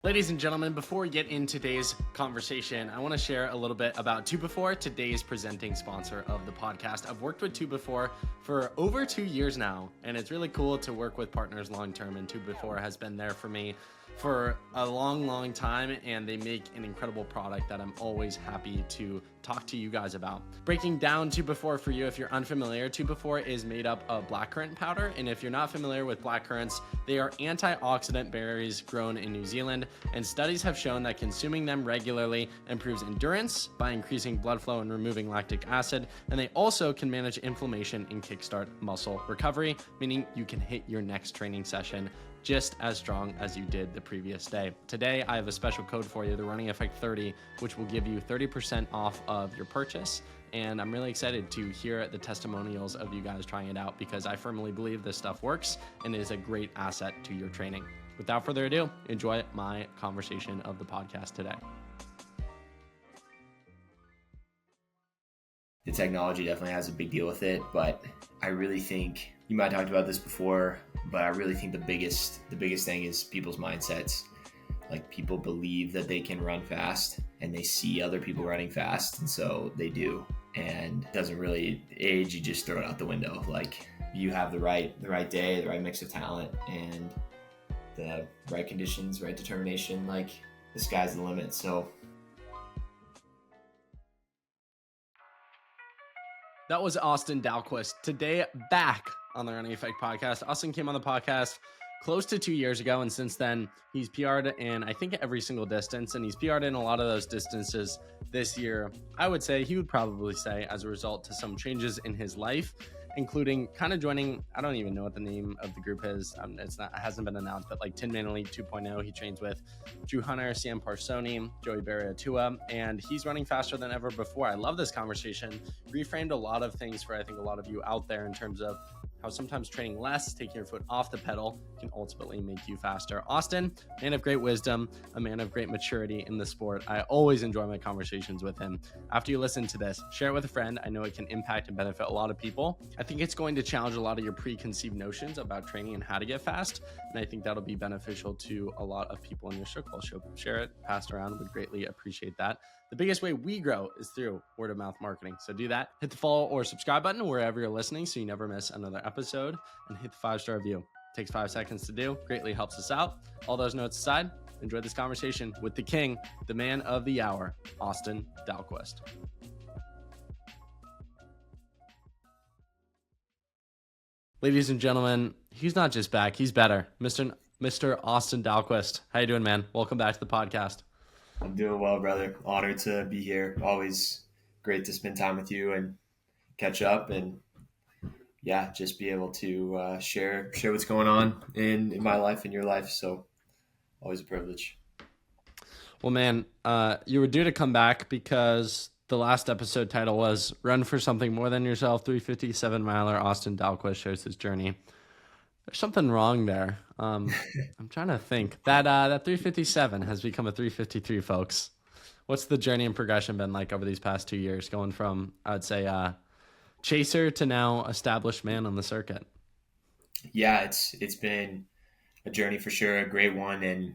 Ladies and gentlemen, before we get into today's conversation, I want to share a little bit about 2Before, today's presenting sponsor of the podcast. I've worked with 2Before for over 2 years now, and it's really cool to work with partners long-term, and 2Before has been there for me for a long time, and they make an incredible product that I'm always happy to talk to you guys about. Breaking down 2Before for you, if you're unfamiliar, 2Before is made up of blackcurrant powder, and if you're not familiar with blackcurrants, they are antioxidant berries grown in New Zealand, and studies have shown that consuming them regularly improves endurance by increasing blood flow and removing lactic acid, and they also can manage inflammation and kickstart muscle recovery, meaning you can hit your next training session just as strong as you did the previous day. Today, I have a special code for you, the Running Effect 30, which will give you 30% off of your purchase. And I'm really excited to hear the testimonials of you guys trying it out because I firmly believe this stuff works and is a great asset to your training. Without further ado, enjoy my conversation of the podcast today. The technology definitely has a big deal with it, but I really think, you might have talked about this before, but I really think the biggest thing is people's mindsets. Like, people believe that they can run fast and they see other people running fast, and so they do. And it doesn't really age, you just throw it out the window. Like, you have the right day, the right mix of talent, and the right conditions, right determination, like, the sky's the limit. So that was Austen Dalquist. Today, back on the Running Effect podcast. Austen came on the podcast close to 2 years ago, and since then, he's PR'd in, I think, every single distance, and he's PR'd in a lot of those distances this year. I would say, he would probably say, as a result to some changes in his life, including kind of joining, I don't even know what the name of the group is. It hasn't been announced, but like Tin Man Elite 2.0, he trains with Drew Hunter, Sam Parsoni, Joey Barriatua, and he's running faster than ever before. I love this conversation. Reframed a lot of things for, I think, a lot of you out there in terms of how sometimes training less, taking your foot off the pedal, can ultimately make you faster. Austen, man of great wisdom, a man of great maturity in the sport. I always enjoy my conversations with him. After you listen to this, share it with a friend. I know it can impact and benefit a lot of people. I think it's going to challenge a lot of your preconceived notions about training and how to get fast, and I think that'll be beneficial to a lot of people in your circle. So share it, pass it around. Would greatly appreciate that. The biggest way we grow is through word of mouth marketing. So do that. Hit the follow or subscribe button wherever you're listening so you never miss another episode, and hit the 5-star review. It takes 5 seconds to do. Greatly helps us out. All those notes aside, enjoy this conversation with the king, the man of the hour, Austen Dalquist. Ladies and gentlemen, he's not just back, he's better. Mr. Austen Dalquist. How you doing, man? Welcome back to the podcast. I'm doing well, brother. Honored to be here. Always great to spend time with you and catch up, and yeah, just be able to share what's going on in my life and your life. So always a privilege. Well, man, you were due to come back because the last episode title was Run for Something More Than Yourself, 357 miler Austen Dalquist shares his journey. There's something wrong there. I'm trying to think. That 357 has become a 353, folks. What's the journey and progression been like over these past 2 years, going from, I would say, chaser to now established man on the circuit? Yeah, it's been a journey for sure, a great one, and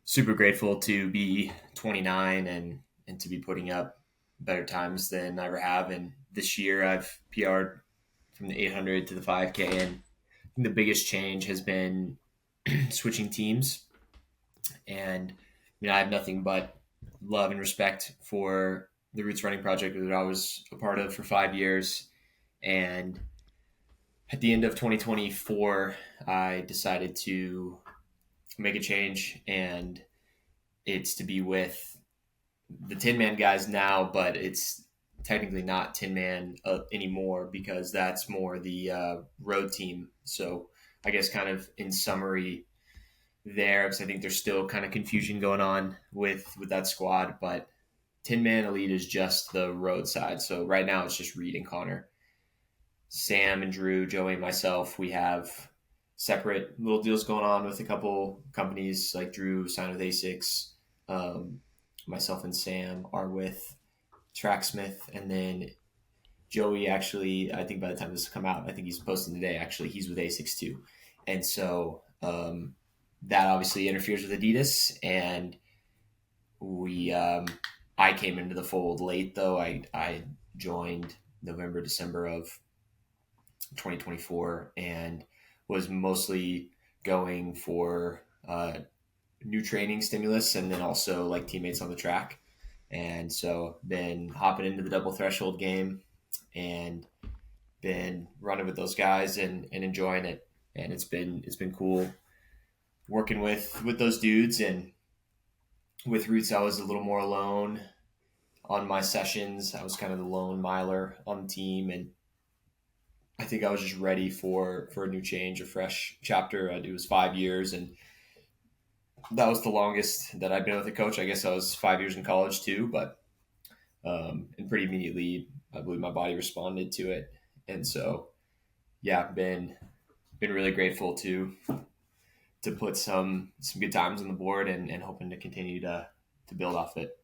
super grateful to be 29 and to be putting up better times than I ever have. And this year I've PR'd from the 800 to the 5K, and the biggest change has been switching teams. And I have nothing but love and respect for the Roots Running Project that I was a part of for 5 years. And at the end of 2024, I decided to make a change, and it's to be with the Tin Man guys now, but it's technically not Tin Man anymore because that's more the road team. So I guess kind of in summary there, because I think there's still kind of confusion going on with that squad, but Tin Man Elite is just the road side. So right now it's just Reed and Connor. Sam and Drew, Joey, and myself, we have separate little deals going on with a couple companies. Like Drew signed with ASICS. Myself and Sam are with Tracksmith, and then Joey, actually, I think by the time this will come out, I think he's posting today, actually, he's with ASICS too. And so that obviously interferes with Adidas, and I came into the fold late though. I joined November, December of 2024, and was mostly going for new training stimulus and then also like teammates on the track. And so been hopping into the double threshold game and been running with those guys and enjoying it. And it's been cool working with those dudes. And with Roots, I was a little more alone on my sessions. I was kind of the lone miler on the team, and I think I was just ready for a new change, a fresh chapter. It was 5 years, and that was the longest that I've been with a coach. I guess I was 5 years in college too, but and pretty immediately, I believe my body responded to it, and so yeah, been really grateful to put some good times on the board and hoping to continue to build off it.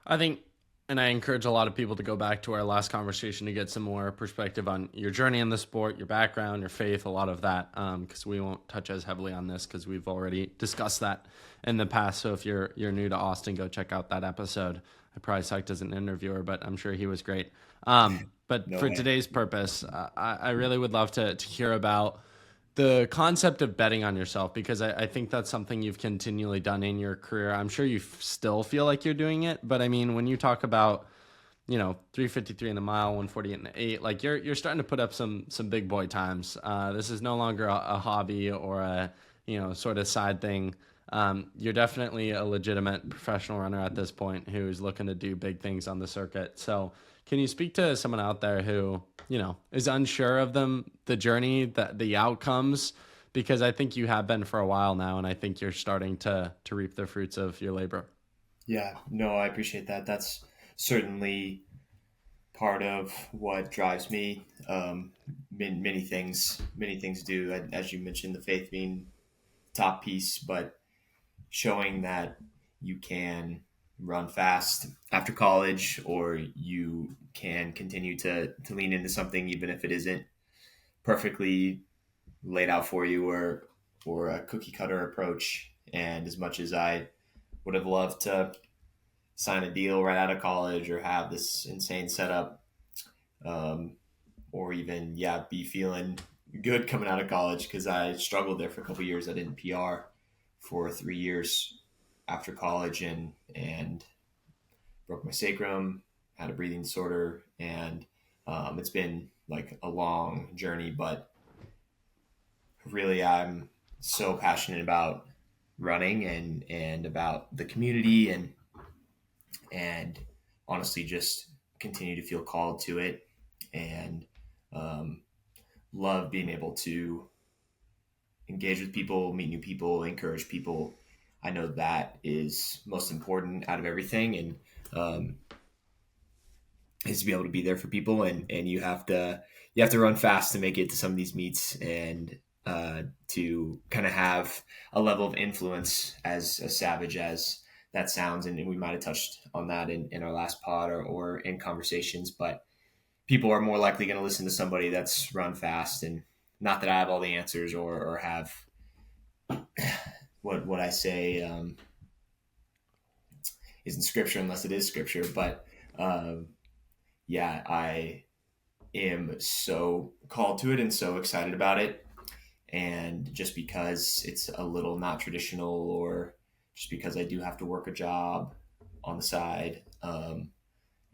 I think, and I encourage a lot of people to go back to our last conversation to get some more perspective on your journey in the sport, your background, your faith, a lot of that, because we won't touch as heavily on this because we've already discussed that in the past. So if you're new to Austen, go check out that episode. I probably sucked as an interviewer, but I'm sure he was great. But No for way. today's purpose, I really would love to hear about the concept of betting on yourself, because I think that's something you've continually done in your career. I'm sure you still feel like you're doing it, but I mean, when you talk about, 3:53 in the mile, 1:48 in the 8, like you're starting to put up some big boy times. This is no longer a hobby or a, sort of side thing. You're definitely a legitimate professional runner at this point who's looking to do big things on the circuit. So can you speak to someone out there who, is unsure of the journey, the outcomes? Because I think you have been for a while now, and I think you're starting to reap the fruits of your labor. Yeah, no, I appreciate that. That's certainly part of what drives me. Many things do, as you mentioned, the faith being top piece, but showing that you can run fast after college, or you can continue to lean into something even if it isn't perfectly laid out for you, or a cookie cutter approach. And as much as I would have loved to sign a deal right out of college or have this insane setup, or even be feeling good coming out of college, because I struggled there for a couple of years. I didn't PR for 3 years after college, and broke my sacrum, had a breathing disorder, and it's been like a long journey. But really, I'm so passionate about running and about the community, and honestly just continue to feel called to it, and love being able to engage with people, meet new people, encourage people. I know that is most important out of everything, and is to be able to be there for people, and you have to run fast to make it to some of these meets, and to kind of have a level of influence, as savage as that sounds. And we might have touched on that in our last pod or in conversations, but people are more likely going to listen to somebody that's run fast. And not that I have all the answers or have what I say isn't scripture unless it is scripture. But I am so called to it and so excited about it. And just because it's a little not traditional, or just because I do have to work a job on the side,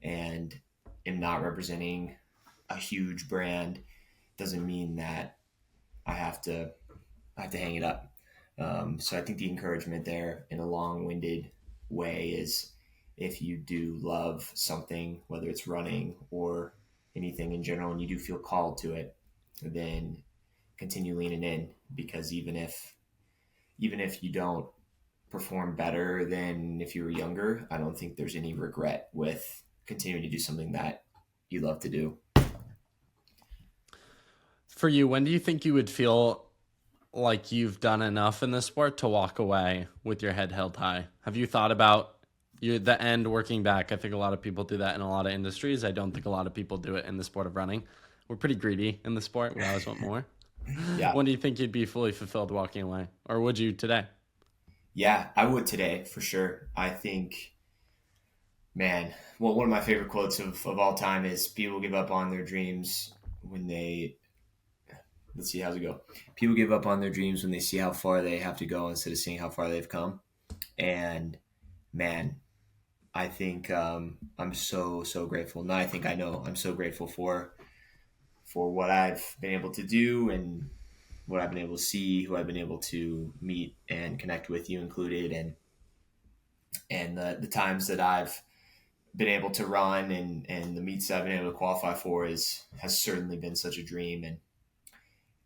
and am not representing a huge brand, doesn't mean that I have to hang it up. So I think the encouragement there, in a long-winded way, is if you do love something, whether it's running or anything in general, and you do feel called to it, then continue leaning in, because even if you don't perform better than if you were younger, I don't think there's any regret with continuing to do something that you love to do. For you, when do you think you would feel like you've done enough in the sport to walk away with your head held high? Have you thought about the end, working back? I think a lot of people do that in a lot of industries. I don't think a lot of people do it in the sport of running. We're pretty greedy in the sport. We always want more. Yeah. When do you think you'd be fully fulfilled walking away, or would you today? Yeah, I would today for sure. I think, man, well, one of my favorite quotes of all time is people give up on their dreams when they, let's see, how's it go? People give up on their dreams when they see how far they have to go instead of seeing how far they've come. And man, I think I'm so grateful. Now I think I know I'm so grateful for what I've been able to do and what I've been able to see, who I've been able to meet and connect with, you included, and the times that I've been able to run and the meets that I've been able to qualify for has certainly been such a dream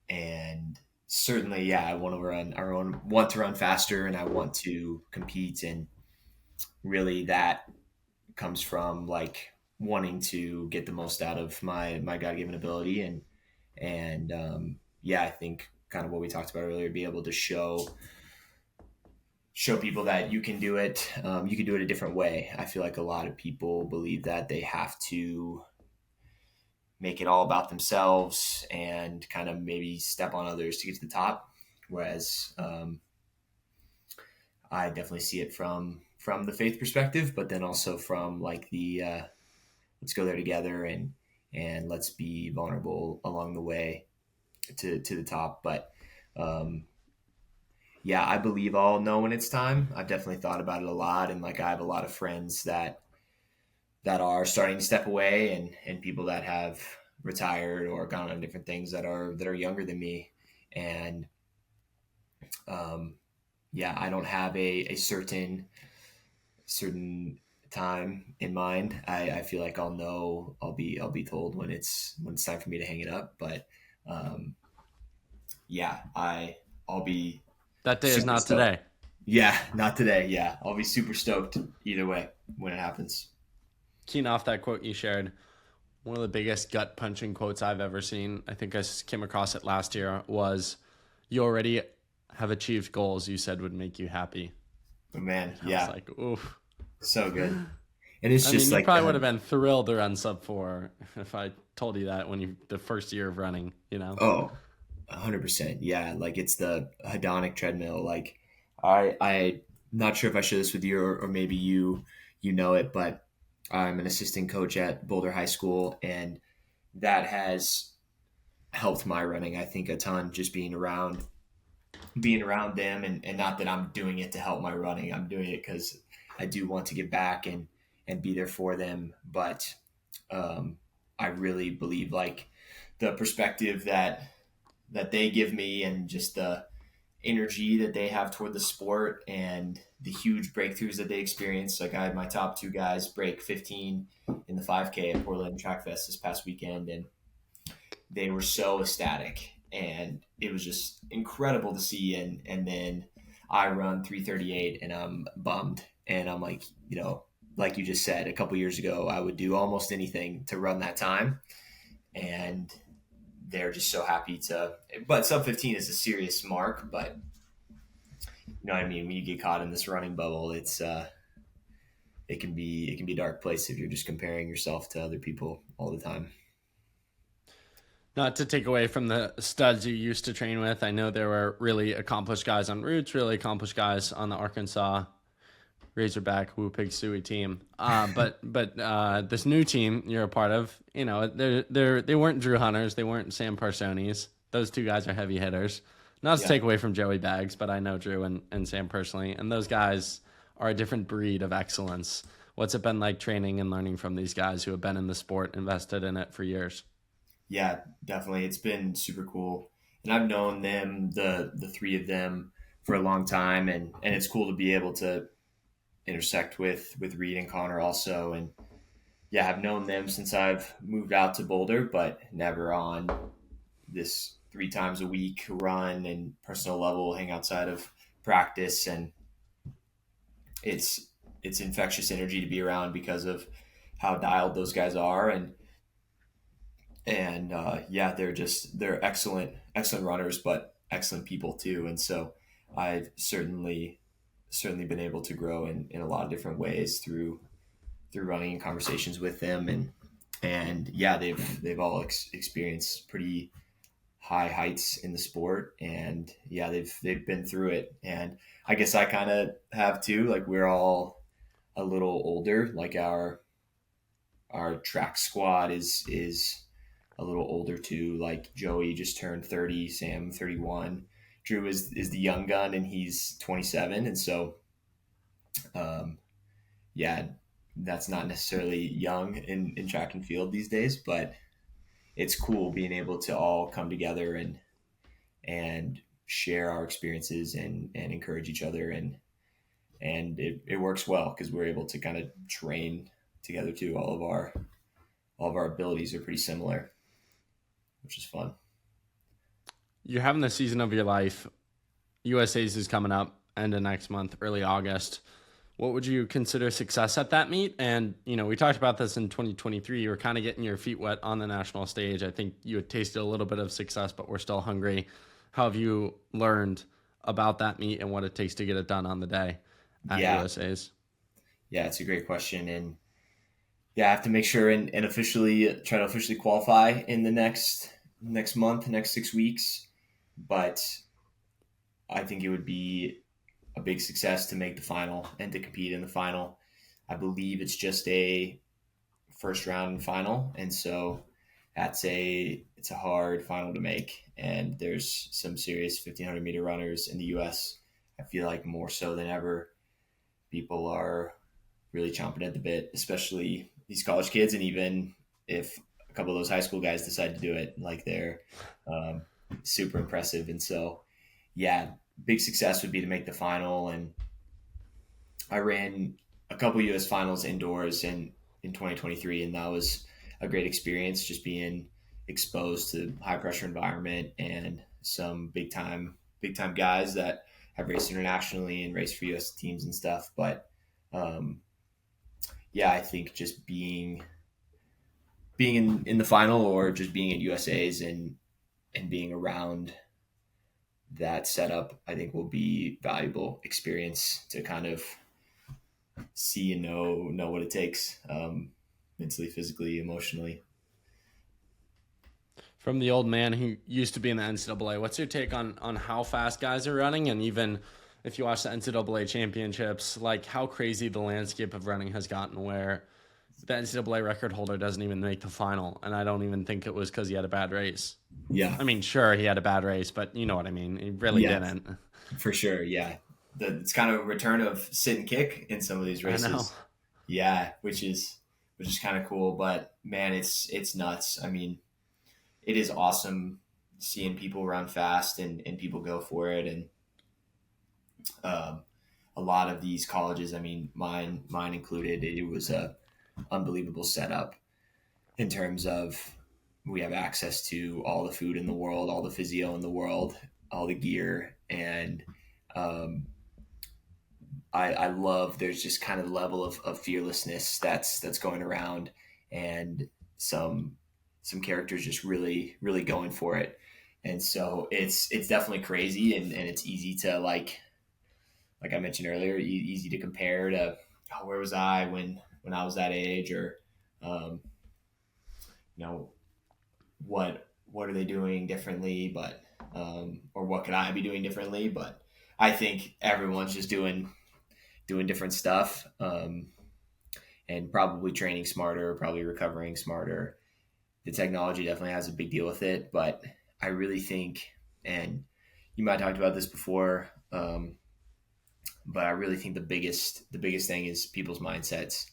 and certainly yeah I want to run want to run faster and I want to compete and really that comes from like wanting to get the most out of my God-given ability and yeah I think kind of what we talked about earlier, be able to show people that you can do it. You can do it a different way. I feel like a lot of people believe that they have to make it all about themselves and kind of maybe step on others to get to the top. Whereas I definitely see it from the faith perspective, but then also from like the let's go there together and let's be vulnerable along the way to the top. But yeah, I believe I'll know when it's time. I've definitely thought about it a lot, and like I have a lot of friends that are starting to step away, and people that have retired or gone on different things that are younger than me, and yeah, I don't have a certain time in mind. I feel like I'll know I'll be told when it's time for me to hang it up, but um, yeah, I'll be That day is super not stoked. today. Yeah, not today. Yeah, I'll be super stoked either way when it happens. Keying off that quote you shared, one of the biggest gut punching quotes I've ever seen, I think I came across it last year, was, "You already have achieved goals you said would make you happy." But man, And I was yeah, like, oof. so good. And it's I mean, just you like probably would have been thrilled to run sub 4 if I told you that when you the first year of running, you know? oh, 100%. Yeah, like it's the hedonic treadmill. Like I not sure if I share this with you or maybe you know it, but I'm an assistant coach at Boulder High School, and that has helped my running. I think a ton. Just being around them, and not that I'm doing it to help my running. I'm doing it because I do want to give back and be there for them. But I really believe like the perspective that they give me and just the energy that they have toward the sport and the huge breakthroughs that they experience. Like I had my top two guys break 15 in the 5K at Portland Track Fest this past weekend, and they were so ecstatic, and it was just incredible to see. And then I run 3:38, and I'm bummed, and I'm like, like you just said, a couple years ago, I would do almost anything to run that time, and they're just so happy to. But sub 15 is a serious mark, but you know what I mean. When you get caught in this running bubble, it can be a dark place if you're just comparing yourself to other people all the time. Not to take away from the studs you used to train with. I know there were really accomplished guys on Roots, really accomplished guys on the Arkansas Razorback Woo Pig Suey team. But this new team you're a part of, they weren't Drew Hunters, they weren't Sam Parsonis. Those two guys are heavy hitters. Not to Yeah. take away from Joey Baggs, but I know Drew and Sam personally, and those guys are a different breed of excellence. What's it been like training and learning from these guys who have been in the sport, invested in it for years? Yeah, definitely. It's been super cool. And I've known them, the three of them, for a long time, and it's cool to be able to intersect with Reed and Connor also. And yeah, I've known them since I've moved out to Boulder, but never on this 3 times a week run and personal level hang outside of practice. And it's infectious energy to be around because of how dialed those guys are, and yeah, they're excellent runners, but excellent people too. And so I've certainly been able to grow in a lot of different ways through running and conversations with them, and yeah, they've all experienced pretty high heights in the sport, and yeah, they've been through it, and I guess I kind of have too. Like we're all a little older. Like our track squad is a little older too. Like Joey just turned 30, Sam 31, Drew is the young gun, and he's 27, and so um, yeah, that's not necessarily young in track and field these days, but it's cool being able to all come together and share our experiences and encourage each other, and it works well because we're able to kind of train together too. All of our abilities are pretty similar, which is fun. You're having the season of your life. USA's is coming up end of next month, early August. What would you consider success at that meet? And, we talked about this in 2023. You were kind of getting your feet wet on the national stage. I think you had tasted a little bit of success, but we're still hungry. How have you learned about that meet and what it takes to get it done on the day at USA's? Yeah, it's a great question. And yeah, I have to make sure and try to officially qualify in the next month, next 6 weeks. But I think it would be a big success to make the final and to compete in the final. I believe it's just a first round final, and so it's a hard final to make. And there's some serious 1500-meter runners in the U.S. I feel like more so than ever, people are really chomping at the bit, especially these college kids, and even if a couple of those high school guys decide to do it, like they're super impressive. And so, yeah, big success would be to make the final. And I ran a couple US finals indoors in 2023, and that was a great experience, just being exposed to high pressure environment and some big time guys that have raced internationally and raced for US teams and stuff. But yeah, I think just being in the final, or just being at USA's and being around that setup, I think will be valuable experience to kind of see and know what it takes, mentally, physically, emotionally. From the old man who used to be in the NCAA, what's your take on how fast guys are running? And even if you watch the NCAA championships, like how crazy the landscape of running has gotten, where the NCAA record holder doesn't even make the final. And I don't even think it was because he had a bad race. Yeah. I mean, sure, he had a bad race, but you know what I mean? He really didn't. For sure, yeah. It's kind of a return of sit and kick in some of these races. I know. Yeah, which is kind of cool. But man, it's nuts. I mean, it is awesome seeing people run fast and people go for it. And a lot of these colleges, I mean, mine included, it was a unbelievable setup in terms of we have access to all the food in the world, all the physio in the world, all the gear. And I love, there's just kind of level of fearlessness that's going around, and some characters just really, really going for it. And so it's definitely crazy, and it's easy to like I mentioned earlier, easy to compare to, oh, where was I when I was that age, or what are they doing differently, but or what could I be doing differently? But I think everyone's just doing different stuff, and probably training smarter, probably recovering smarter. The technology definitely has a big deal with it, but I really think, and you might have talked about this before, but I really think the biggest thing is people's mindsets.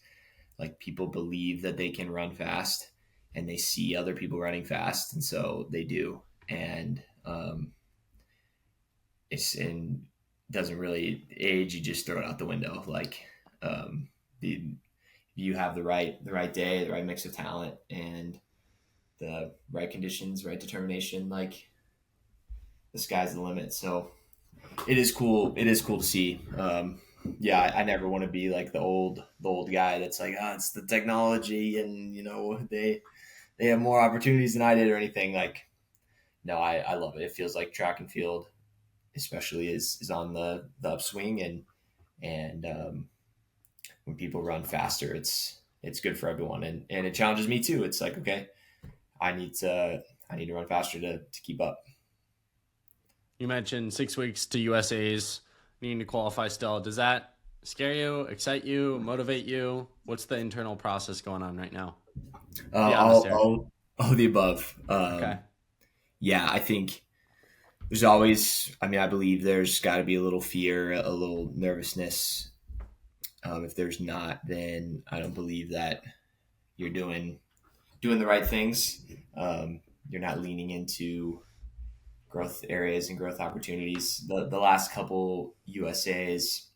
Like, people believe that they can run fast, and they see other people running fast, and so they do. And it doesn't really age. You just throw it out the window. Like, you have the right day, the right mix of talent, and the right conditions, right determination, like, the sky's the limit. So it is cool. It is cool to see. Yeah, I never want to be like the old guy that's like, it's the technology, and they have more opportunities than I did or anything. Like, no, I love it. It feels like track and field, especially, is on the upswing, and when people run faster, it's good for everyone, and it challenges me too. It's like, okay, I need to I need to run faster to keep up. You mentioned 6 weeks to USA's, needing to qualify still. Does that scare you, excite you, motivate you? What's the internal process going on right now? Be honest here. All the above. Okay. Yeah, I think there's always, I mean, I believe there's got to be a little fear, a little nervousness. If there's not, then I don't believe that you're doing the right things. You're not leaning into growth areas and growth opportunities. The last couple USAs,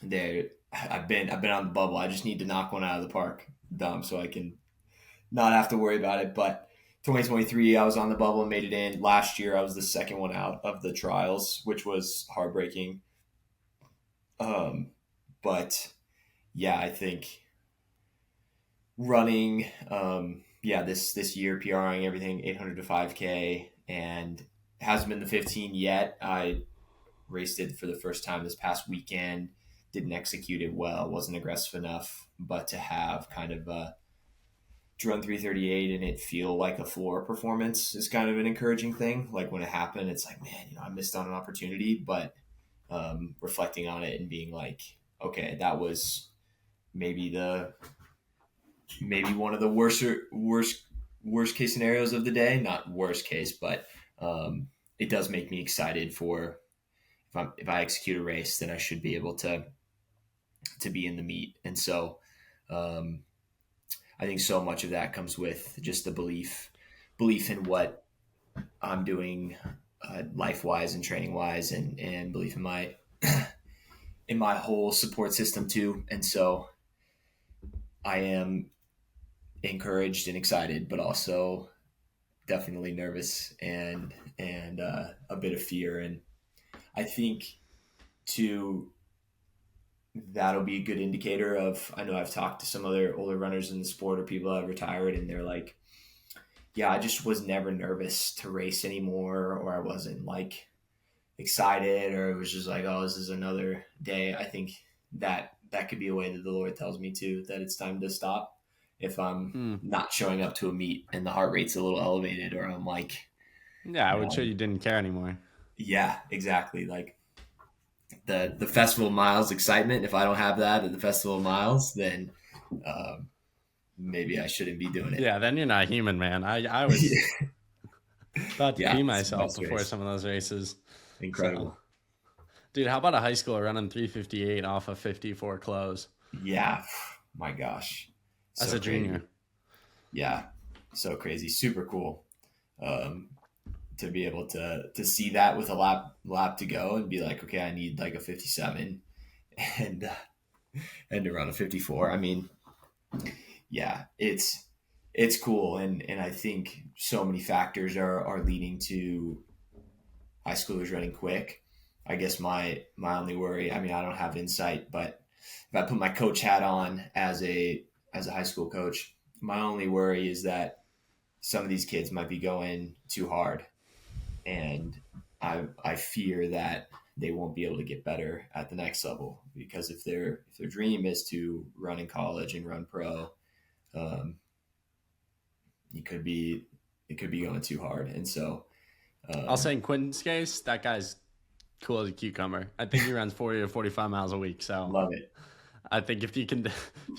there I've been on the bubble. I just need to knock one out of the park, so I can not have to worry about it. But 2023, I was on the bubble and made it in. Last year, I was the second one out of the trials, which was heartbreaking. But yeah, I think running, this year PRing everything 800 to 5K, and hasn't been the 15 yet. I raced it for the first time this past weekend. Didn't execute it well. Wasn't aggressive enough, but to have kind of to run 3:38 and it feel like a floor performance is kind of an encouraging thing. Like when it happened, it's like, man, I missed on an opportunity, but reflecting on it and being like, okay, that was maybe one of the worst case scenarios of the day. Not worst case, but it does make me excited for if I execute a race, then I should be able to be in the meet. And so I think so much of that comes with just the belief in what I'm doing life wise and training wise, and belief in my in my whole support system too. And so I am encouraged and excited, but also definitely nervous and a bit of fear. And I think that'll be a good indicator of, I know I've talked to some other older runners in the sport or people that have retired, and they're like, yeah, I just was never nervous to race anymore, or I wasn't like excited, or it was just like, oh, this is another day. I think that could be a way that the Lord tells me too, that it's time to stop. If I'm not showing up to a meet and the heart rate's a little elevated, or I'm like, yeah, I would show you didn't care anymore. Yeah, exactly. Like the Festival of Miles excitement. If I don't have that at the Festival of Miles, then maybe I shouldn't be doing it. Yeah, then you're not human, man. I was about to pee myself before some of those races. Incredible. So, dude, how about a high schooler running 3:58 off of 54 close? Yeah, my gosh. So as a crazy. Junior. Yeah, so crazy. Super cool. To be able to see that with a lap to go and be like, okay, I need like a 57 and to run a 54. I mean, yeah, it's cool. And I think so many factors are leading to high schoolers running quick. I guess my only worry, I mean, I don't have insight, but if I put my coach hat on as a high school coach, my only worry is that some of these kids might be going too hard. And I fear that they won't be able to get better at the next level, because if their dream is to run in college and run pro, it could be going too hard. And so I'll say in Quinton's case, that guy's cool as a cucumber. I think he runs 40 to 45 miles a week. So love it. I think if you can run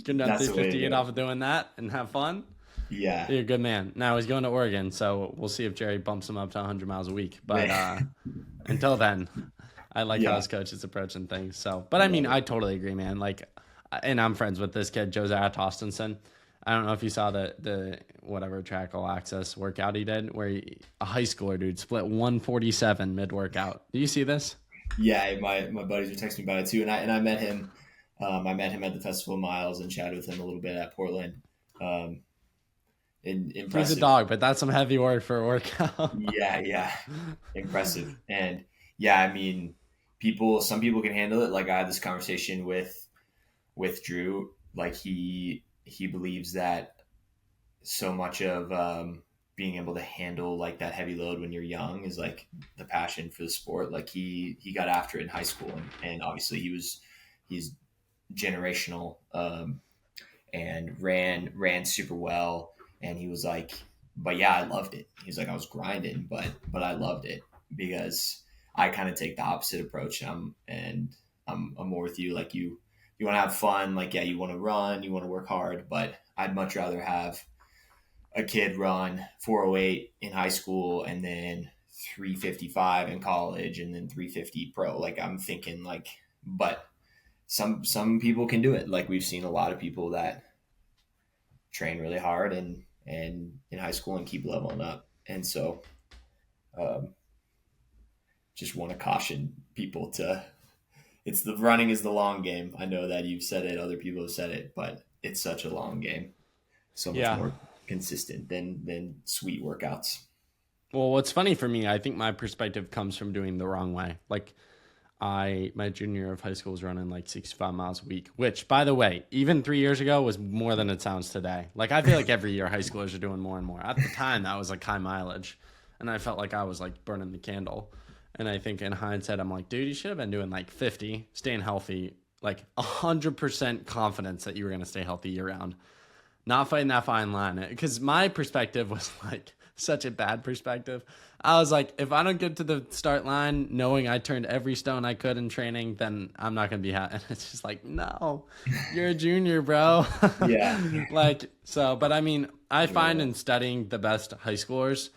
358 off of doing that and have fun, yeah, you're a good man. Now he's going to Oregon, so we'll see if Jerry bumps him up to 100 miles a week. But until then, I like how his coach is approaching things. So, but I mean, I totally agree, man. Like, and I'm friends with this kid, Josiah Tostenson. I don't know if you saw the whatever track all access workout he did, where a high schooler dude split 147 mid workout. Do you see this? Yeah, my buddies were texting me about it too, and I met him. I met him at the Festival of Miles and chatted with him a little bit at Portland. Impressive. He's a dog, but that's some heavy work for a workout. Yeah, impressive. And yeah, I mean, some people can handle it. Like I had this conversation with Drew. Like he believes that so much of being able to handle like that heavy load when you're young is like the passion for the sport. Like he got after it in high school, and obviously he's generational and ran super well. And he was like, but yeah, I loved it. He's like, I was grinding, but I loved it because I kind of take the opposite approach. I'm more with you. Like you want to have fun. Like, yeah, you want to run, you want to work hard, but I'd much rather have a kid run 408 in high school and then 355 in college and then 350 pro. Like I'm thinking like, but some people can do it. Like we've seen a lot of people that train really hard and in high school and keep leveling up. And so um, just want to caution people to it's the running is the long game. I know that you've said it, other people have said it, but it's such a long game. So much Yeah. more consistent than sweet workouts. Well, what's funny for me, I think my perspective comes from doing the wrong way. Like my junior year of high school was running like 65 miles a week, which by the way, even 3 years ago was more than it sounds today. Like I feel like every year high schoolers are doing more and more. At the time that was like high mileage and I felt like I was like burning the candle. And I think in hindsight, I'm like, dude, you should have been doing like 50, staying healthy, like 100% confidence that you were going to stay healthy year round, not fighting that fine line. Because my perspective was like such a bad perspective. I was like, if I don't get to the start line knowing I turned every stone I could in training, then I'm not going to be happy. And it's just like, no, you're a junior, bro. Yeah. Like, so, but I mean, I find Yeah. in studying the best high schoolers,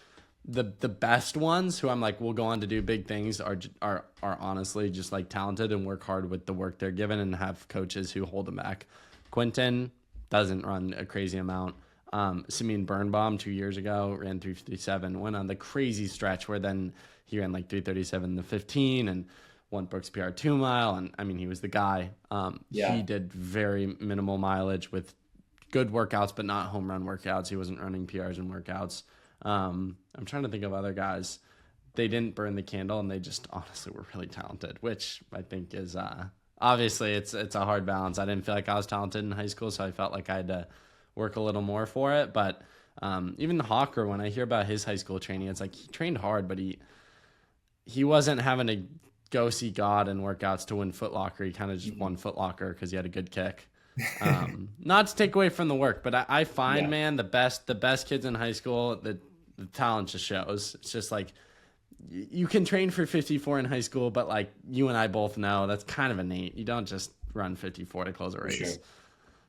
the best ones who I'm like will go on to do big things are honestly just like talented and work hard with the work they're given and have coaches who hold them back. Quentin doesn't run a crazy amount. Simeon Birnbaum 2 years ago ran 357, went on the crazy stretch where then he ran like 337 the 15 and won Brooks PR 2 mile. And I mean, he was the guy. Yeah. He did very minimal mileage with good workouts, but not home run workouts. He wasn't running PRs and workouts. I'm trying to think of other guys. They didn't burn the candle and they just honestly were really talented, which I think is obviously it's a hard balance. I didn't feel like I was talented in high school, so I felt like I had to work a little more for it. But even the Hawker, when I hear about his high school training, it's like he trained hard, but he wasn't having to go see God in workouts to win Foot Locker. He kind of just won Foot Locker because he had a good kick. Not to take away from the work, but I find, Yeah. man, the best kids in high school, the talent just shows. It's just like you can train for 54 in high school, but like you and I both know that's kind of innate. You don't just run 54 to close a race. Sure.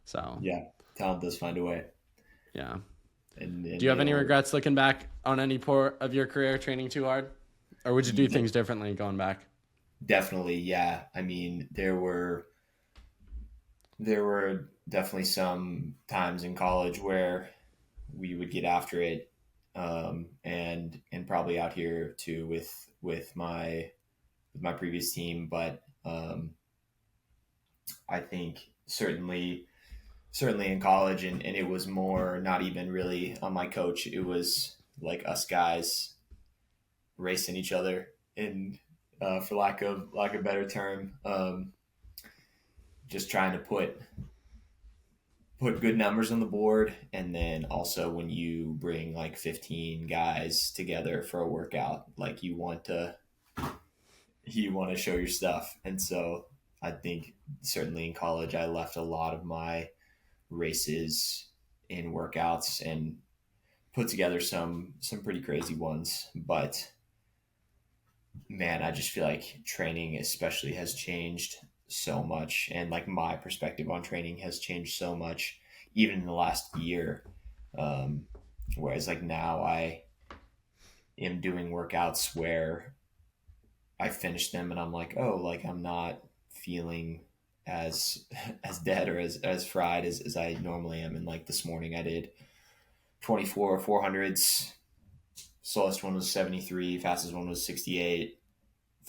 So Yeah. Talent does find a way. yeah. And Do you have any regrets looking back on any part of your career training too hard, or would you do things differently going back? Definitely, yeah. I mean, there were definitely some times in college where we would get after it, and probably out here too with my previous team. But I think certainly in college, and it was more not even really on my coach. It was like us guys racing each other, and for lack of better term, just trying to put good numbers on the board. And then also when you bring like 15 guys together for a workout, like you want to show your stuff. And so I think certainly in college I left a lot of my races in workouts and put together some pretty crazy ones. But man, I just feel like training especially has changed so much, and like my perspective on training has changed so much even in the last year. um, Whereas like now I am doing workouts where I finish them and I'm like, oh, like I'm not feeling as as dead or as fried as I normally am. And like this morning I did 24 400s. Slowest one was 73, fastest one was 68,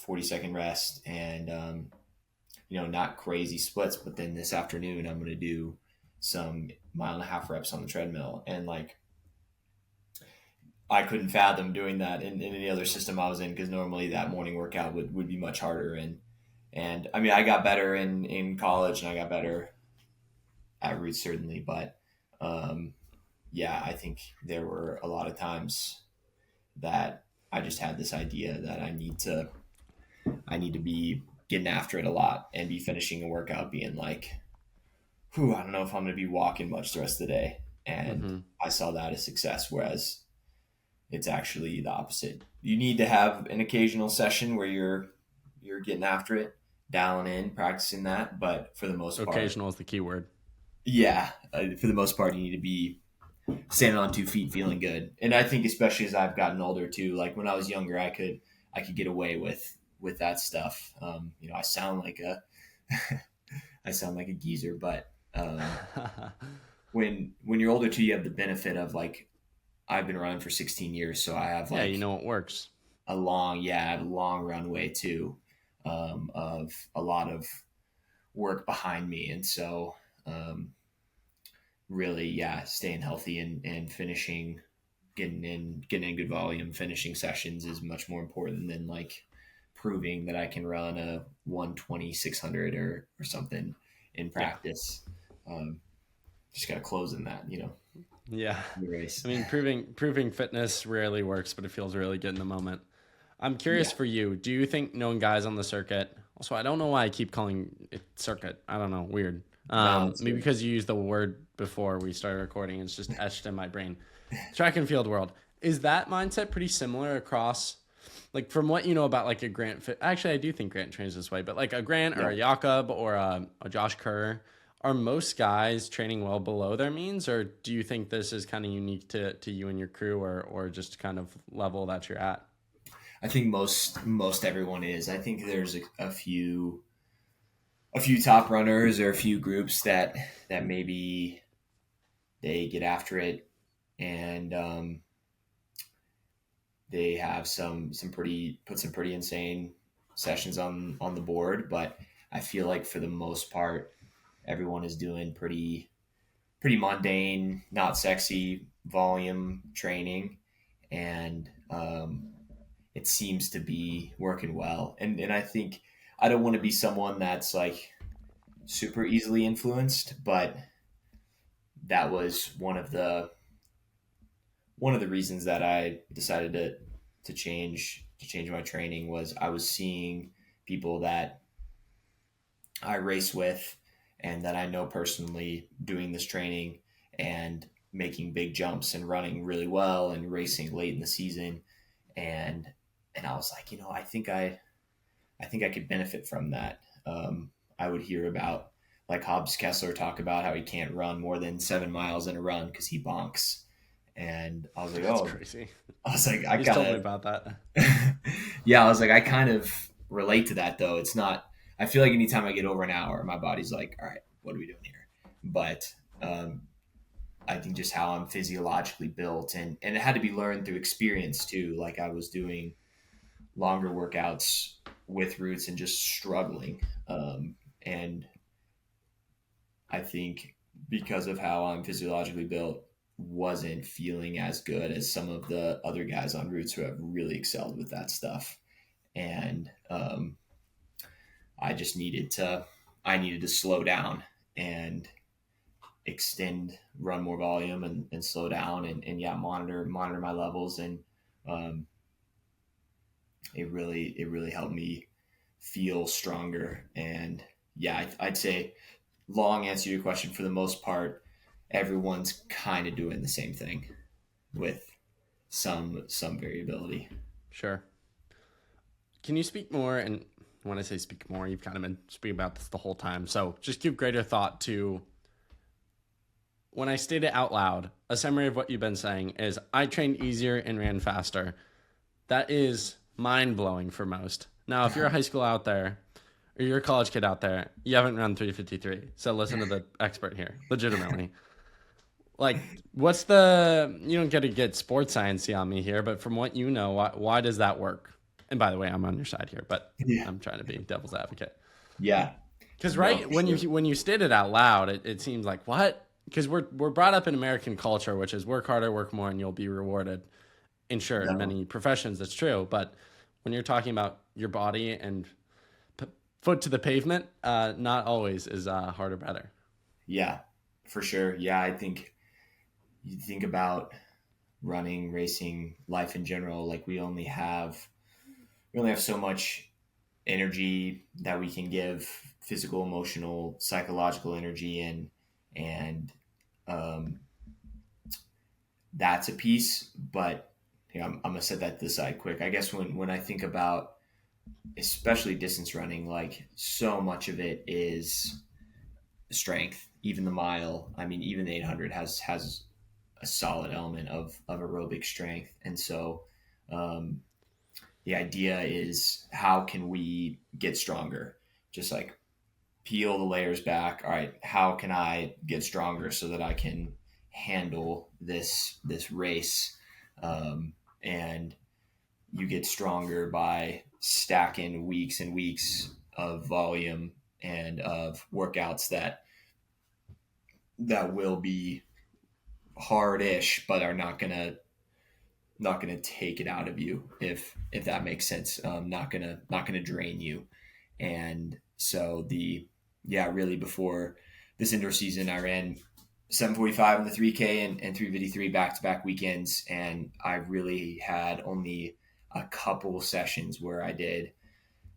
40-second rest, and not crazy splits. But then this afternoon, I'm going to do some 1.5 mile reps on the treadmill. And like, I couldn't fathom doing that in any other system I was in, because normally that morning workout would be much harder. And I mean, I got better in college and I got better at Roots, certainly. But yeah, I think there were a lot of times that I just had this idea that I need to be getting after it a lot and be finishing a workout being like, whew, I don't know if I'm going to be walking much the rest of the day. And I saw that as success. Whereas it's actually the opposite. You need to have an occasional session where you're getting after it, dialing in, practicing that. But for the most part, Occasional is the key word. yeah, for the most part, you need to be standing on 2 feet, feeling good. And I think especially as I've gotten older too, like when I was younger, I could get away with that stuff. I sound like a I sound like a geezer, but when you're older too, you have the benefit of like I've been running for 16 years, so I have Yeah, like you know it works. I have a long runway too, of a lot of work behind me, and so really, yeah, staying healthy and finishing, getting in good volume, finishing sessions is much more important than like proving that I can run a 120 600 or something in Yeah. practice. Um, just got to close in that, Yeah. the race. I mean, proving fitness rarely works, but it feels really good in the moment. I'm curious Yeah, for you. Do you think knowing guys on the circuit? Also, I don't know why I keep calling it circuit. I don't know. Weird. no, it's Maybe good. because you used the word before we started recording. It's just etched in my brain. Track and field world. Is that mindset pretty similar across, like from what you know about like a Grant? Actually, I do think Grant trains this way, but like a Grant or Yeah. a Jakob or a Josh Kerr, are most guys training well below their means, or do you think this is kind of unique to you and your crew, or just kind of level that you're at? I think most everyone is. I think there's a few top runners or a few groups that maybe they get after it and they have some pretty insane sessions on the board. But I feel like for the most part, everyone is doing pretty mundane, not sexy volume training, and it seems to be working well. And I think I don't want to be someone that's like super easily influenced, but that was one of the reasons that I decided to change my training was I was seeing people that I race with and that I know personally doing this training and making big jumps and running really well and racing late in the season and I was like, I think I could benefit from that. I would hear about like Hobbs Kessler talk about how he can't run more than 7 miles in a run because he bonks. And I was like, That's oh, crazy. I was like, I He's told me kind about that. of, yeah, I was like, I kind of relate to that though. It's not, I feel like anytime I get over an hour, my body's like, all right, what are we doing here? But um, I think just how I'm physiologically built and it had to be learned through experience too. Like I was doing longer workouts with roots and just struggling. And I think because of how I'm physiologically built, wasn't feeling as good as some of the other guys on roots who have really excelled with that stuff. And I just I needed to slow down and extend, run more volume and slow down and yeah, monitor my levels. And um, it really helped me feel stronger. And yeah, I'd say long answer to your question, for the most part, everyone's kind of doing the same thing with some variability. Sure. Can you speak more? And when I say speak more, you've kind of been speaking about this the whole time. So just give greater thought to when I state it out loud. A summary of what you've been saying is I trained easier and ran faster. That is mind blowing for most. Now, if you're a high school out there or you're a college kid out there, you haven't run 353. So listen to the expert here, legitimately. Like, what's you don't get to get sports sciencey on me here, but from what you know, why does that work? And by the way, I'm on your side here, but Yeah. I'm trying to be devil's advocate. Yeah. Because No, right for when sure. you state it out loud, it seems like what? Because we're brought up in American culture, which is work harder, work more, and you'll be rewarded. And sure, in No. many professions, that's true. But when you're talking about your body and foot to the pavement, not always is harder better. Yeah, for sure. Yeah, I think you think about running, racing, life in general, like we only have so much energy that we can give, physical, emotional, psychological energy, and um, that's a piece. But I'm gonna set that to the side quick. I guess when I think about especially distance running, like so much of it is strength. Even the mile, I mean, even the 800 has a solid element of aerobic strength, and so um, the idea is how can we get stronger? Just like peel the layers back. All right, how can I get stronger so that I can handle this race? And you get stronger by stacking weeks and weeks of volume and of workouts that will be hard-ish, but are not gonna take it out of you, if that makes sense. Not gonna drain you. And so really before this indoor season, I ran 7:45 in the 3K and 3:53 back-to-back weekends, and I really had only a couple sessions where I did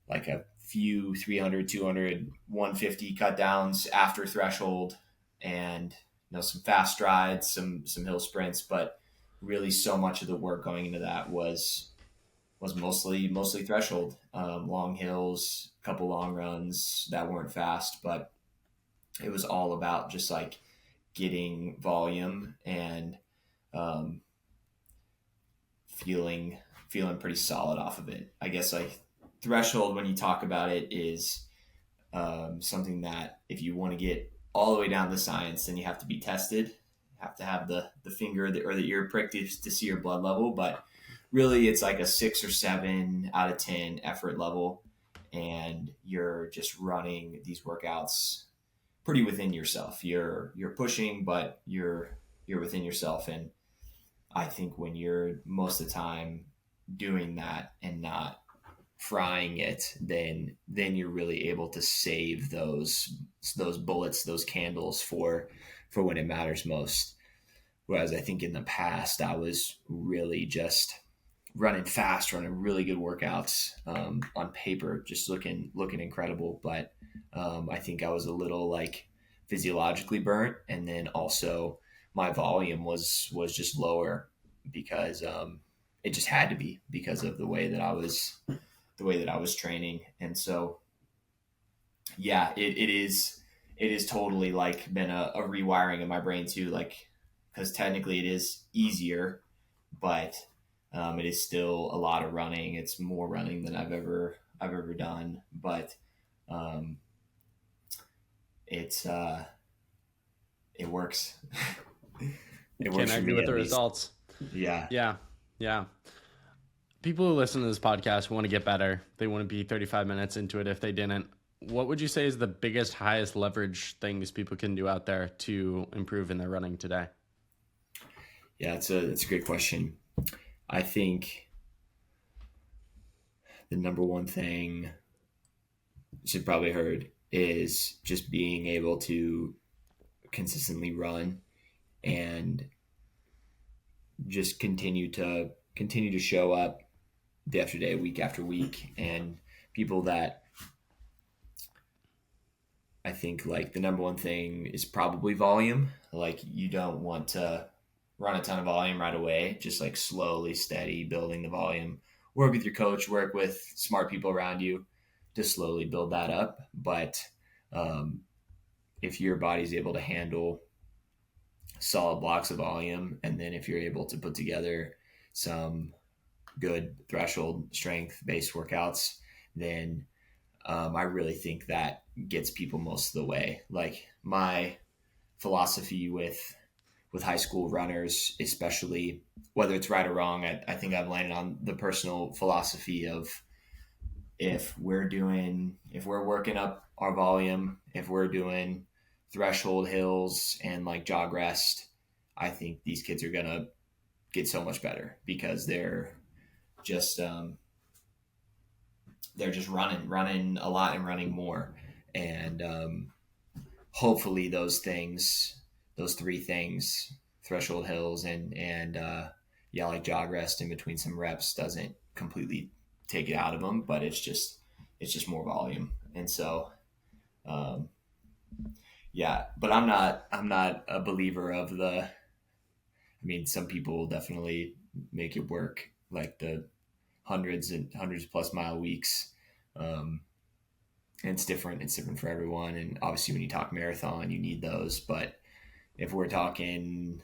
like a few 300, 200, 150 cut downs after threshold, and some fast strides, some hill sprints, but really so much of the work going into that was mostly threshold, long hills, a couple long runs that weren't fast, but it was all about just like getting volume and um, feeling pretty solid off of it. I guess like threshold, when you talk about it, is something that if you want to get all the way down the science, then you have to be tested. You have to have the finger or the ear pricked to see your blood level. But really, it's like a 6 or 7 out of 10 effort level, and you're just running these workouts pretty within yourself. You're pushing, but you're within yourself. And I think when you're most of the time doing that and not frying it, then you're really able to save those bullets, those candles for when it matters most. Whereas I think in the past I was really just running fast, running really good workouts, on paper, just looking incredible. But I think I was a little like physiologically burnt, and then also my volume was just lower because it just had to be because of the way that I was training. And so yeah, it is totally like been a rewiring of my brain too, like because technically it is easier, but it is still a lot of running. It's more running than I've ever done, but it's it works. It works. Can't argue with the results. Yeah. Yeah. People who listen to this podcast want to get better. They want to be 35 minutes into it if they didn't. What would you say is the biggest, highest leverage things people can do out there to improve in their running today? Yeah, it's a great question. I think the number one thing you should probably heard is just being able to consistently run and just continue to show up day after day, week after week. And people that I think like the number one thing is probably volume. Like you don't want to run a ton of volume right away, just like slowly, steady building the volume. Work with your coach, work with smart people around you to slowly build that up. But if your body's able to handle solid blocks of volume, and then if you're able to put together some good threshold strength based workouts, then I really think that gets people most of the way. Like my philosophy with high school runners, especially, whether it's right or wrong, I think I've landed on the personal philosophy of if we're working up our volume, if we're doing threshold hills and like jog rest, I think these kids are gonna get so much better because they're just running a lot and running more. And hopefully those three things, threshold hills and like jog rest in between some reps, doesn't completely take it out of them, but it's just more volume. And so but I'm not a believer of some people definitely make it work, like the hundreds and hundreds plus mile weeks. And it's different. It's different for everyone. And obviously when you talk marathon, you need those. But if we're talking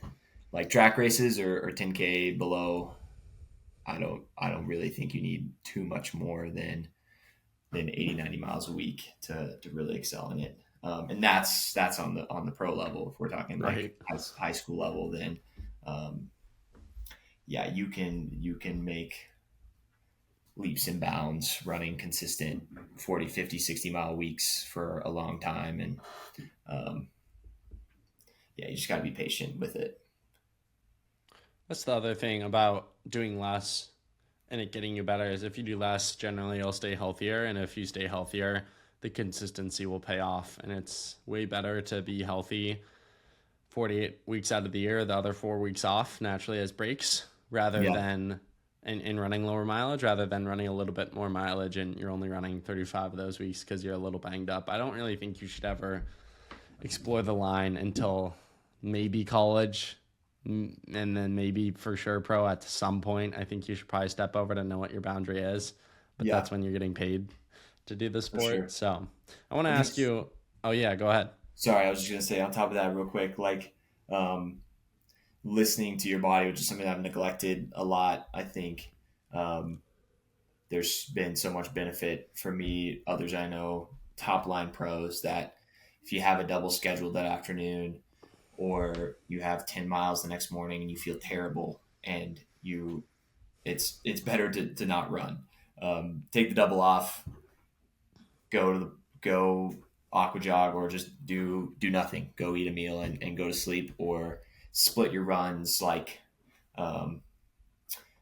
like track races or 10K below, I don't really think you need too much more than 80, 90 miles a week to really excel in it. And that's on the pro level. If we're talking like high school level, then yeah, you can make leaps and bounds running consistent 40, 50, 60 mile weeks for a long time. And yeah, you just got to be patient with it. That's the other thing about doing less and it getting you better is if you do less, generally you'll stay healthier. And if you stay healthier, the consistency will pay off. And it's way better to be healthy 48 weeks out of the year, the other 4 weeks off naturally as breaks, rather than in running lower mileage, rather than running a little bit more mileage and you're only running 35 of those weeks because you're a little banged up. I don't really think you should ever explore the line until maybe college, and then maybe for sure pro at some point. I think you should probably step over to know what your boundary is, but that's when you're getting paid to do the sport. Sure. So I want to ask you, oh yeah, go ahead. Sorry, I was just going to say on top of that real quick, like listening to your body, which is something I've neglected a lot. I think there's been so much benefit for me, others I know, top line pros, that if you have a double schedule that afternoon, or you have 10 miles the next morning and you feel terrible and it's better to not run. Take the double off, go aqua jog, or just do nothing, go eat a meal and go to sleep, or split your runs. Like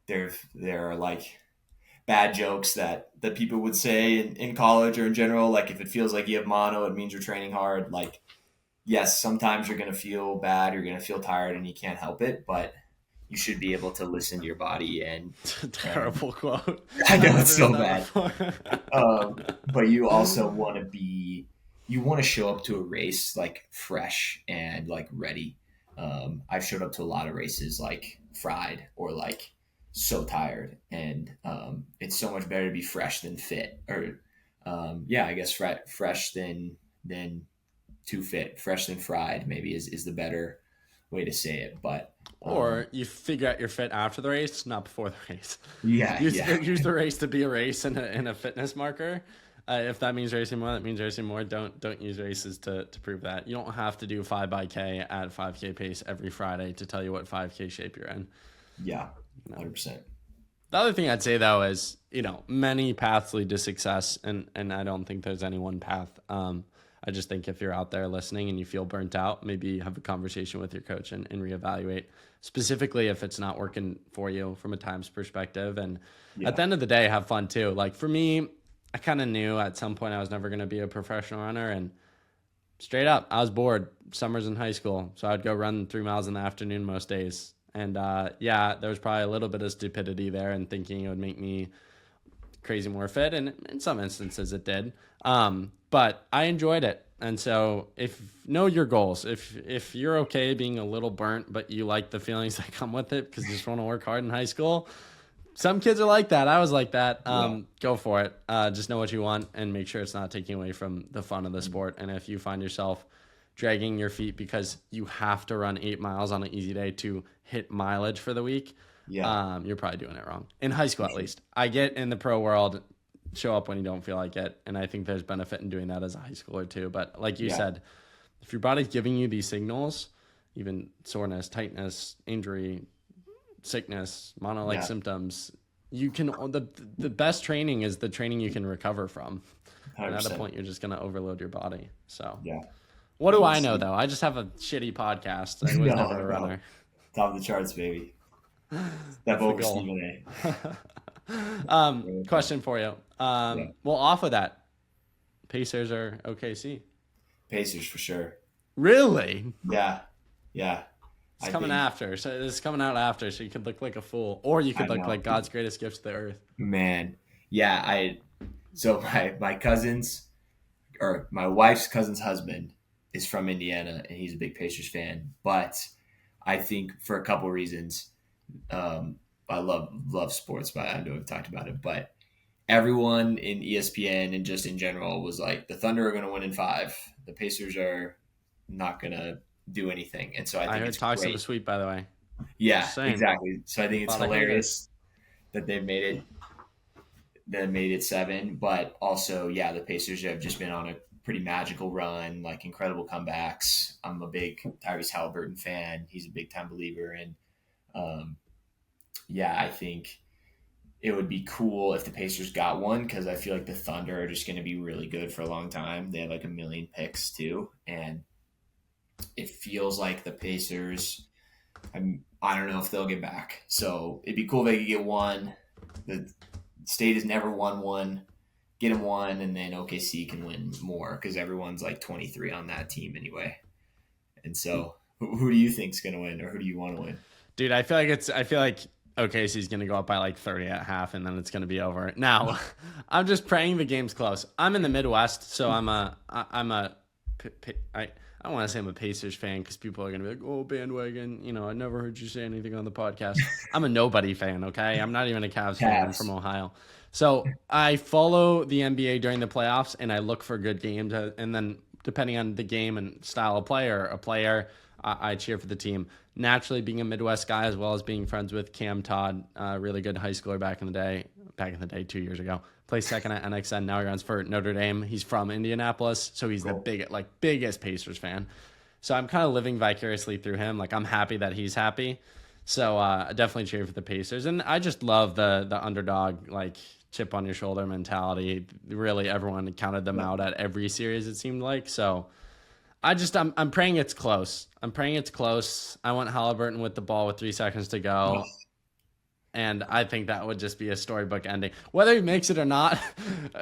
there are like bad jokes that people would say in college or in general. Like if it feels like you have mono, it means you're training hard. Like, yes, sometimes you're going to feel bad, you're going to feel tired, and you can't help it, but you should be able to listen to your body. And terrible quote. I know it's so bad. But you also want to show up to a race like fresh and like ready. I've showed up to a lot of races like fried or like so tired, and it's so much better to be fresh than fit, or I guess fresh than too fit. Fresh than fried maybe is the better way to say it. But or you figure out your fit after the race, not before the race. Use the race to be a race and a fitness marker. If that means racing more, that means racing more. Don't use races to prove that. You don't have to do 5x at 5K pace every Friday to tell you what 5K shape you're in. Yeah, 100%. The other thing I'd say though is, many paths lead to success, and I don't think there's any one path. I just think if you're out there listening and you feel burnt out, maybe have a conversation with your coach and reevaluate, specifically if it's not working for you from a times perspective. And at the end of the day, have fun too. Like for me, I kind of knew at some point I was never going to be a professional runner, and straight up, I was bored. Summers in high school, so I'd go run 3 miles in the afternoon most days. And there was probably a little bit of stupidity there and thinking it would make me crazy more fit, and in some instances it did. But I enjoyed it. And so know your goals. If you're okay being a little burnt, but you like the feelings that come with it because you just want to work hard in high school, some kids are like that. I was like that. Go for it. Just know what you want and make sure it's not taking away from the fun of the sport. And if you find yourself dragging your feet because you have to run 8 miles on an easy day to hit mileage for the week, you're probably doing it wrong. In high school, at least. I get in the pro world, show up when you don't feel like it, and I think there's benefit in doing that as a high schooler too. But like you said, if your body's giving you these signals, even soreness, tightness, injury, sickness, mono-like symptoms, you can the best training is the training you can recover from. 100%. And at a point you're just going to overload your body. So what do I know though? I just have a shitty podcast. I was never a runner. Top of the charts, baby. Step over Stephen A. Question for you. Well, off of that, Pacers are OKC. Pacers for sure. Really? Yeah. It's coming after. So it's coming out after, so you could look like a fool, or you could look like God's greatest gift to the earth. Man, yeah. So my cousins, or my wife's cousin's husband, is from Indiana, and he's a big Pacers fan. But I think for a couple reasons, I love sports, but I know we've talked about it. But everyone in ESPN and just in general was like, the Thunder are going to win in 5. The Pacers are not going to do anything. And so I I think heard it's talks of a great. sweep, by the way. Yeah, Just saying. exactly. So I think A it's lot of haters. hilarious that they made it 7, but also, yeah, the Pacers have just been on a pretty magical run, like incredible comebacks. I'm a big Tyrese Halliburton fan. He's a big time believer. And yeah, I think it would be cool if the Pacers got one, because I feel like the Thunder are just going to be really good for a long time. They have like a million picks too. And it feels like the Pacers, I don't know if they'll get back. So it'd be cool if they could get one. The state has never won one. Get them one, and then OKC can win more, because everyone's like 23 on that team anyway. And so, who do you think's going to win, or who do you want to win? Dude, I feel like OKC's going to go up by like 30 at half, and then it's going to be over. Now, I'm just praying the game's close. I'm in the Midwest, so I don't want to say I'm a Pacers fan, because people are going to be like, oh, bandwagon. You know, I never heard you say anything on the podcast. I'm a nobody fan, okay? I'm not even a Cavs fan. I'm from Ohio. So I follow the NBA during the playoffs, and I look for good games. And then depending on the game and style of player, I cheer for the team. Naturally, being a Midwest guy, as well as being friends with Cam Todd, really good high schooler back in the day 2 years ago. Plays second at NXN. Now he runs for Notre Dame. He's from Indianapolis, so he's Cool. the biggest Pacers fan. So I'm kind of living vicariously through him. Like, I'm happy that he's happy. So I definitely cheer for the Pacers, and I just love the underdog, like, chip on your shoulder mentality. Really, everyone counted them out at every series, it seemed like. So I'm praying it's close. I want Halliburton with the ball with 3 seconds to go. And I think that would just be a storybook ending. Whether he makes it or not,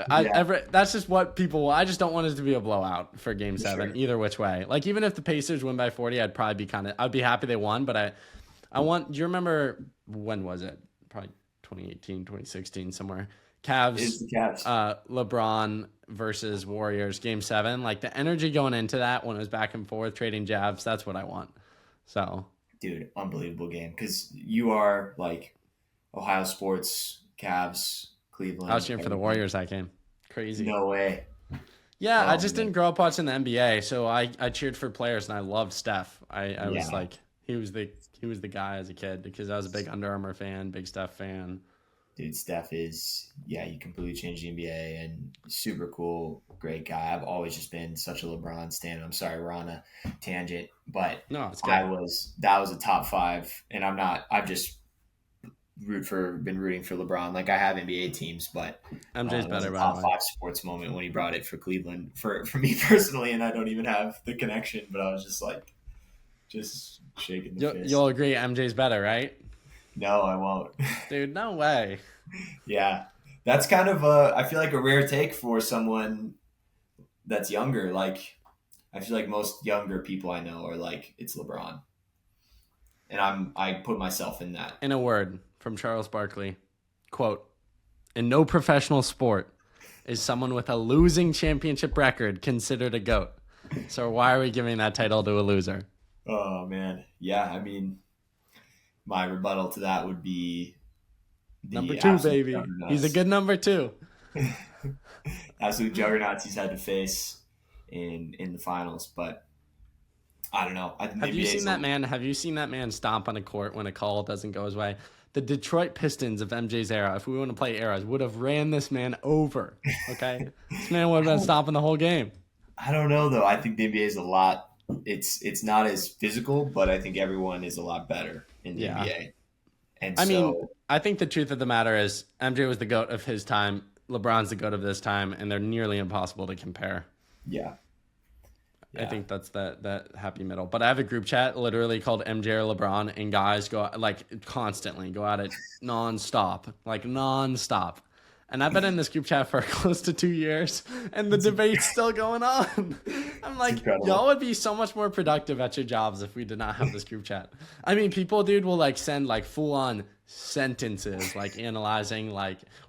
that's just what people want. I just don't want it to be a blowout for Game 7, either which way. Like, even if the Pacers win by 40, I'd be happy they won. But do you remember, when was it? Probably 2018, 2016, somewhere. Cavs. LeBron versus Warriors, Game 7. Like, the energy going into that when it was back and forth, trading jabs, that's what I want. So, dude, unbelievable game, because you are like Ohio sports, Cavs, Cleveland. I was cheering for the Warriors that game. Crazy. No way. Yeah, I just didn't grow up watching the NBA, so I cheered for players, and I loved Steph. I was like, he was the guy as a kid, because I was a big Under Armour fan, big Steph fan. Dude, Steph he completely changed the NBA, and super cool, great guy. I've always just been such a LeBron stan. I'm sorry, we're on a tangent, but no, it's good. that was a top 5, and I've just been rooting for LeBron. Like, I have NBA teams, but MJ's better, by top 5 sports moment when he brought it for Cleveland for me personally, and I don't even have the connection, but I was just like, just shaking the fist. You'll agree MJ's better, right? No, I won't. Dude, no way. Yeah. That's kind of I feel like a rare take for someone that's younger. Like, I feel like most younger people I know are like, it's LeBron. And I put myself in that. In a word from Charles Barkley, quote, "In no professional sport is someone with a losing championship record considered a GOAT. So why are we giving that title to a loser?" Oh, man. Yeah, I mean, my rebuttal to that would be number 2, baby. Juggernauts. He's a good number 2. Absolute juggernauts he's had to face in the finals, but I don't know. Have you seen that man stomp on a court when a call doesn't go his way? The Detroit Pistons of MJ's era, if we want to play eras, would have ran this man over. Okay, this man would have been stomping the whole game. I don't know though. I think the NBA is a lot. It's not as physical, but I think everyone is a lot better in the NBA. And I mean, I think the truth of the matter is MJ was the GOAT of his time. LeBron's the GOAT of this time, and they're nearly impossible to compare. Yeah. I think that's that happy middle. But I have a group chat literally called MJ or LeBron, and guys go constantly go at it nonstop. And I've been in this group chat for close to 2 years, and the debate's still going on. I'm like, y'all would be so much more productive at your jobs if we did not have this group chat. I mean, people, dude, will send full on sentences, analyzing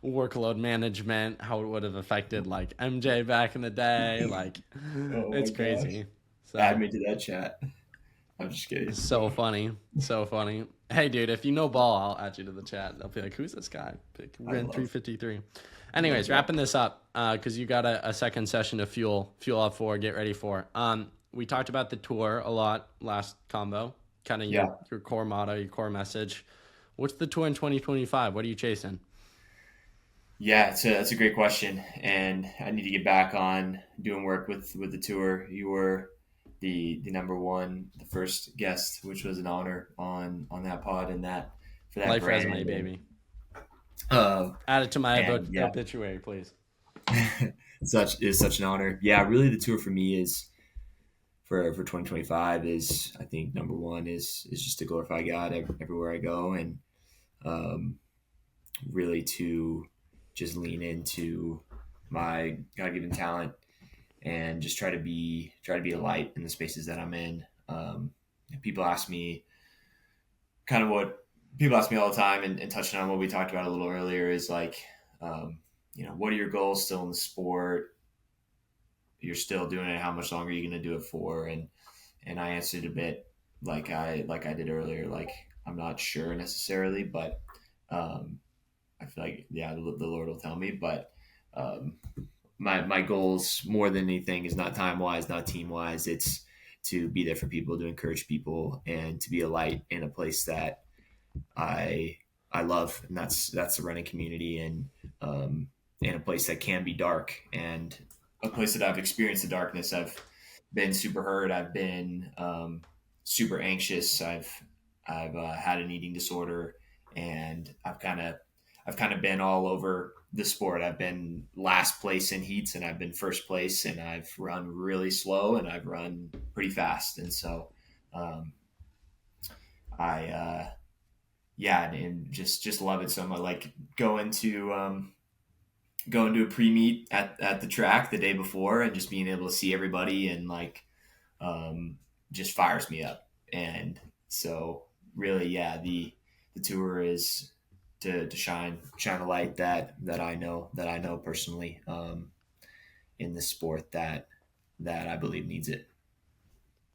workload management, how it would have affected MJ back in the day. It's crazy. So, add me to that chat. I'm just kidding. So funny. So funny. Hey, dude, if you know ball, I'll add you to the chat. I'll be like, who's this guy? Ran 353. Anyways, wrapping this up, because you got a second session to fuel up for, get ready for. We talked about the tour a lot last combo, kind of your core motto, your core message. What's the tour in 2025? What are you chasing? Yeah, that's a great question, and I need to get back on doing work with the tour. You were the number one, the first guest, which was an honor on that pod and that for that Life brand. resume, baby. Um, Add it to my obituary, please. such an honor. Yeah, really, the tour for me is for 2025 is, I think, number one is just to glorify God everywhere I go, and really to just lean into my God-given talent and just try to be a light in the spaces that I'm in. People ask me all the time, and touching on what we talked about a little earlier is like, what are your goals still in the sport? You're still doing it. How much longer are you going to do it for? And I answered a bit like I did earlier. Like, I'm not sure necessarily, but I feel like, the Lord will tell me. But my goals more than anything is not time wise, not team wise. It's to be there for people, to encourage people, and to be a light in a place that I love, and that's the running community, and in a place that can be dark, and a place that I've experienced the darkness. I've been super hurt. I've been super anxious. I've had an eating disorder, and I've kind of been all over the sport. I've been last place in heats, and I've been first place, and I've run really slow, and I've run pretty fast. And so and just love it so much. Like going to a pre-meet at the track the day before, and just being able to see everybody, and like just fires me up. And so really, the tour is to shine a light that I know personally in the sport that I believe needs it.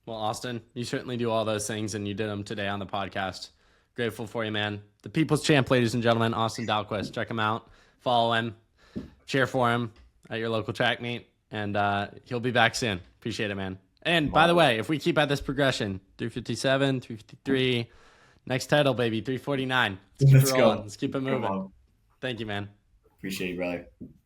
Well, Austen, you certainly do all those things, and you did them today on the podcast. Grateful for you, man. The People's Champ, ladies and gentlemen, Austen Dalquist. Check him out. Follow him. Cheer for him at your local track meet, and he'll be back soon. Appreciate it, man. And by the way, if we keep at this progression, 357, 353, next title, baby, 349. Let's keep it rolling. Let's keep it moving. Thank you, man. Appreciate you, brother.